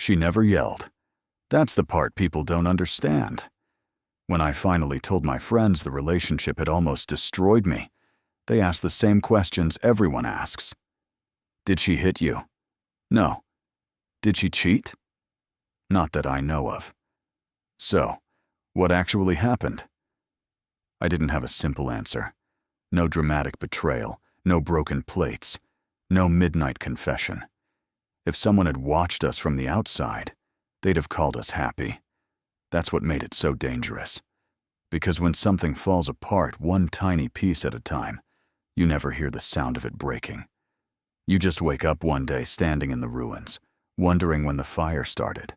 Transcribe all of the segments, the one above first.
She never yelled. That's the part people don't understand. When I finally told my friends the relationship had almost destroyed me, they asked the same questions everyone asks. Did she hit you? No. Did she cheat? Not that I know of. So, what actually happened? I didn't have a simple answer. No dramatic betrayal, no broken plates, no midnight confession. If someone had watched us from the outside, they'd have called us happy. That's what made it so dangerous. Because when something falls apart one tiny piece at a time, you never hear the sound of it breaking. You just wake up one day standing in the ruins, wondering when the fire started.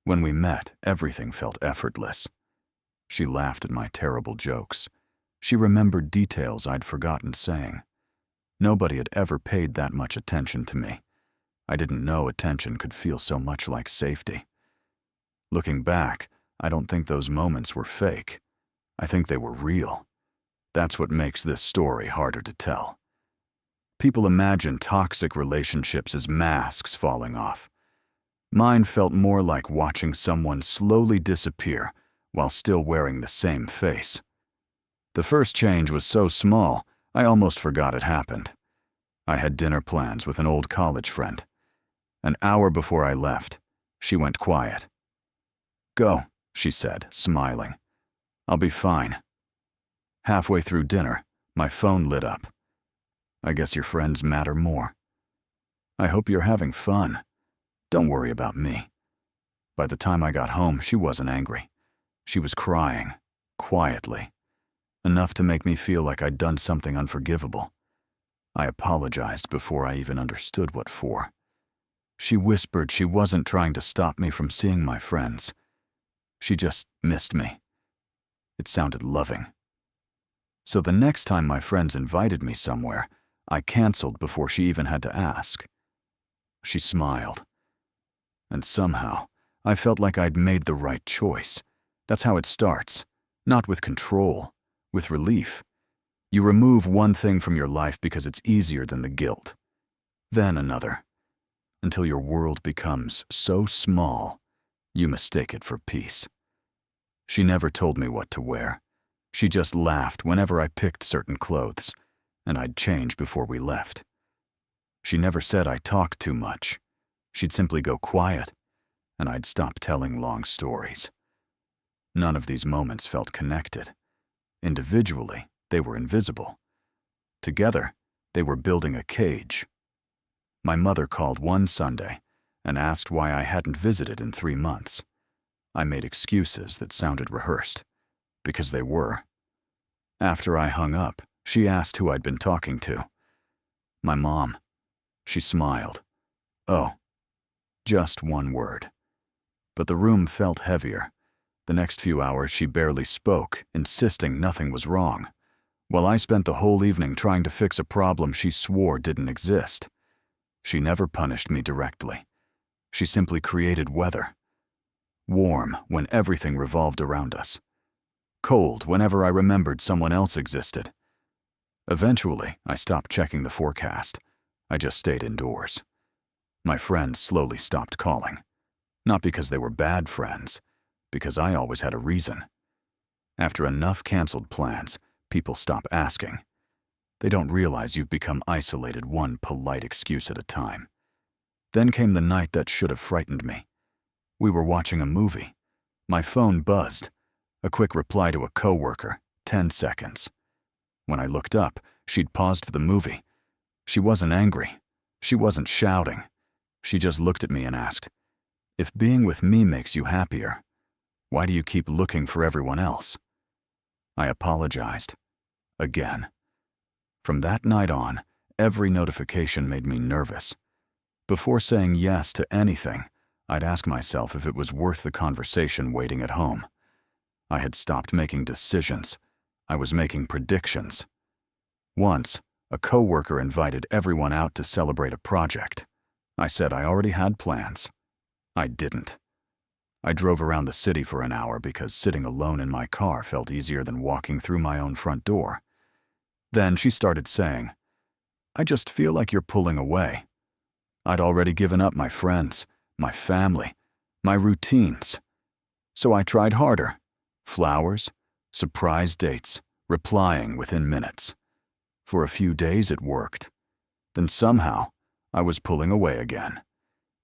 When we met, everything felt effortless. She laughed at my terrible jokes. She remembered details I'd forgotten saying. Nobody had ever paid that much attention to me. I didn't know attention could feel so much like safety. Looking back, I don't think those moments were fake. I think they were real. That's what makes this story harder to tell. People imagine toxic relationships as masks falling off. Mine felt more like watching someone slowly disappear while still wearing the same face. The first change was so small, I almost forgot it happened. I had dinner plans with an old college friend. An hour before I left, she went quiet. "Go," she said, smiling. "I'll be fine." Halfway through dinner, my phone lit up. "I guess your friends matter more." "I hope you're having fun. Don't worry about me." By the time I got home, she wasn't angry. She was crying, quietly, enough to make me feel like I'd done something unforgivable. I apologized before I even understood what for. She whispered she wasn't trying to stop me from seeing my friends. She just missed me. It sounded loving. So the next time my friends invited me somewhere, I canceled before she even had to ask. She smiled. And somehow, I felt like I'd made the right choice. That's how it starts. Not with control, with relief. You remove one thing from your life because it's easier than the guilt. Then another. Until your world becomes so small, you mistake it for peace. She never told me what to wear. She just laughed whenever I picked certain clothes, and I'd change before we left. She never said I talked too much. She'd simply go quiet, and I'd stop telling long stories. None of these moments felt connected. Individually, they were invisible. Together, they were building a cage. My mother called one Sunday and asked why I hadn't visited in 3 months. I made excuses that sounded rehearsed, because they were. After I hung up, she asked who I'd been talking to. My mom. She smiled. Oh, just one word. But the room felt heavier. The next few hours she barely spoke, insisting nothing was wrong, while I spent the whole evening trying to fix a problem she swore didn't exist. She never punished me directly. She simply created weather. Warm when everything revolved around us. Cold whenever I remembered someone else existed. Eventually, I stopped checking the forecast. I just stayed indoors. My friends slowly stopped calling. Not because they were bad friends, because I always had a reason. After enough canceled plans, people stop asking. They don't realize you've become isolated one polite excuse at a time. Then came the night that should have frightened me. We were watching a movie. My phone buzzed. A quick reply to a coworker, 10 seconds. When I looked up, she'd paused the movie. She wasn't angry. She wasn't shouting. She just looked at me and asked, "If being with me makes you happier, why do you keep looking for everyone else?" I apologized. Again. From that night on, every notification made me nervous. Before saying yes to anything, I'd ask myself if it was worth the conversation waiting at home. I had stopped making decisions. I was making predictions. Once, a coworker invited everyone out to celebrate a project. I said I already had plans. I didn't. I drove around the city for an hour because sitting alone in my car felt easier than walking through my own front door. Then she started saying, "I just feel like you're pulling away." I'd already given up my friends, my family, my routines. So I tried harder. Flowers, surprise dates, replying within minutes. For a few days it worked. Then somehow, I was pulling away again.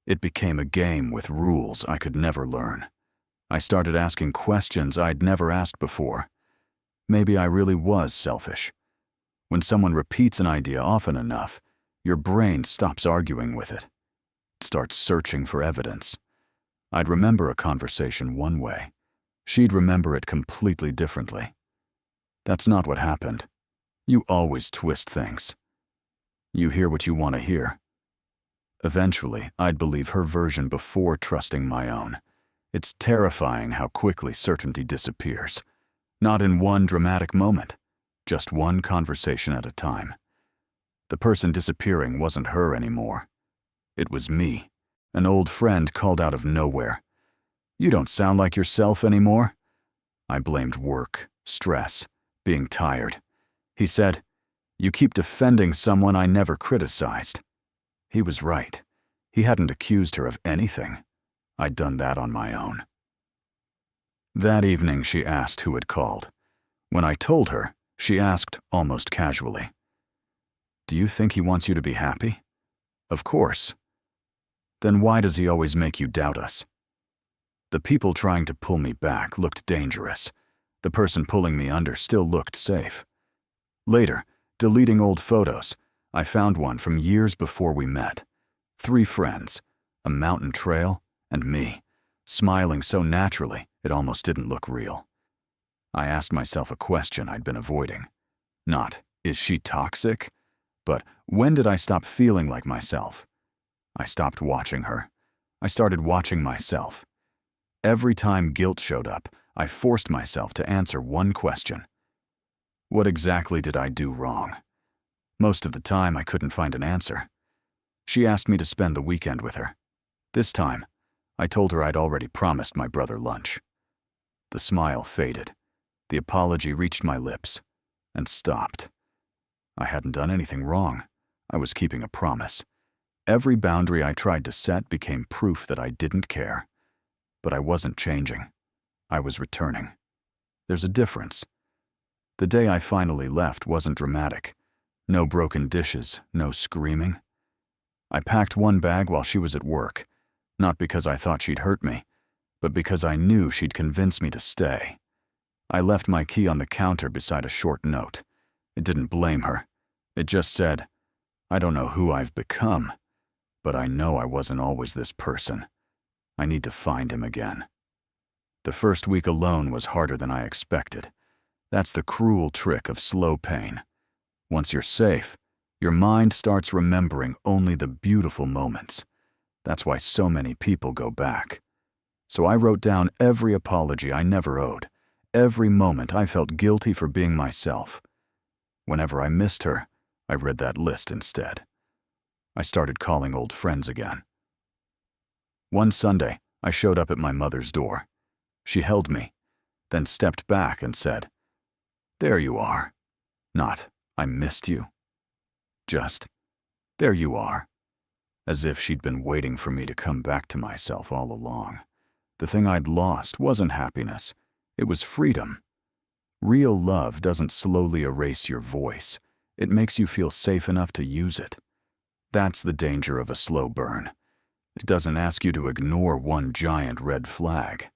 It became a game with rules I could never learn. I started asking questions I'd never asked before. Maybe I really was selfish. When someone repeats an idea often enough, your brain stops arguing with it. It starts searching for evidence. I'd remember a conversation one way. She'd remember it completely differently. That's not what happened. You always twist things. You hear what you want to hear. Eventually, I'd believe her version before trusting my own. It's terrifying how quickly certainty disappears. Not in one dramatic moment, just one conversation at a time. The person disappearing wasn't her anymore. It was me. An old friend called out of nowhere. "You don't sound like yourself anymore." I blamed work, stress, being tired. He said, "You keep defending someone I never criticized." He was right. He hadn't accused her of anything. I'd done that on my own. That evening she asked who had called. When I told her, she asked almost casually, "Do you think he wants you to be happy?" "Of course." "Then why does he always make you doubt us?" The people trying to pull me back looked dangerous. The person pulling me under still looked safe. Later, deleting old photos, I found one from years before we met. 3 friends, a mountain trail, and me, smiling so naturally it almost didn't look real. I asked myself a question I'd been avoiding. Not, is she toxic? But when did I stop feeling like myself? I stopped watching her. I started watching myself. Every time guilt showed up, I forced myself to answer one question. What exactly did I do wrong? Most of the time, I couldn't find an answer. She asked me to spend the weekend with her. This time, I told her I'd already promised my brother lunch. The smile faded. The apology reached my lips and stopped. I hadn't done anything wrong. I was keeping a promise. Every boundary I tried to set became proof that I didn't care. But I wasn't changing. I was returning. There's a difference. The day I finally left wasn't dramatic. No broken dishes, no screaming. I packed one bag while she was at work, not because I thought she'd hurt me, but because I knew she'd convince me to stay. I left my key on the counter beside a short note. It didn't blame her. It just said, "I don't know who I've become, but I know I wasn't always this person. I need to find him again." The first week alone was harder than I expected. That's the cruel trick of slow pain. Once you're safe, your mind starts remembering only the beautiful moments. That's why so many people go back. So I wrote down every apology I never owed, every moment I felt guilty for being myself. Whenever I missed her, I read that list instead. I started calling old friends again. One Sunday, I showed up at my mother's door. She held me, then stepped back and said, "There you are." Not, "I missed you." Just, "There you are." As if she'd been waiting for me to come back to myself all along. The thing I'd lost wasn't happiness. It was freedom. Real love doesn't slowly erase your voice. It makes you feel safe enough to use it. That's the danger of a slow burn. It doesn't ask you to ignore one giant red flag.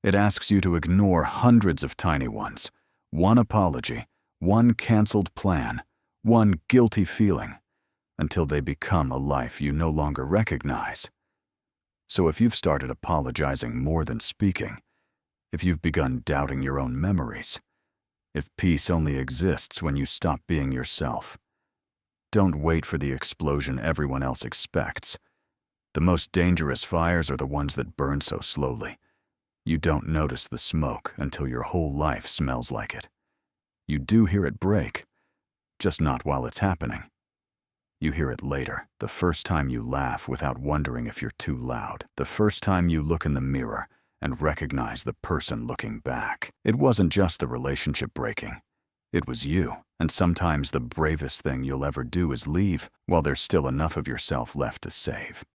It asks you to ignore hundreds of tiny ones. One apology, one canceled plan, one guilty feeling, until they become a life you no longer recognize. So if you've started apologizing more than speaking, if you've begun doubting your own memories, if peace only exists when you stop being yourself, don't wait for the explosion everyone else expects. The most dangerous fires are the ones that burn so slowly. You don't notice the smoke until your whole life smells like it. You do hear it break, just not while it's happening. You hear it later, the first time you laugh without wondering if you're too loud, the first time you look in the mirror and recognize the person looking back. It wasn't just the relationship breaking. It was you, and sometimes the bravest thing you'll ever do is leave while there's still enough of yourself left to save.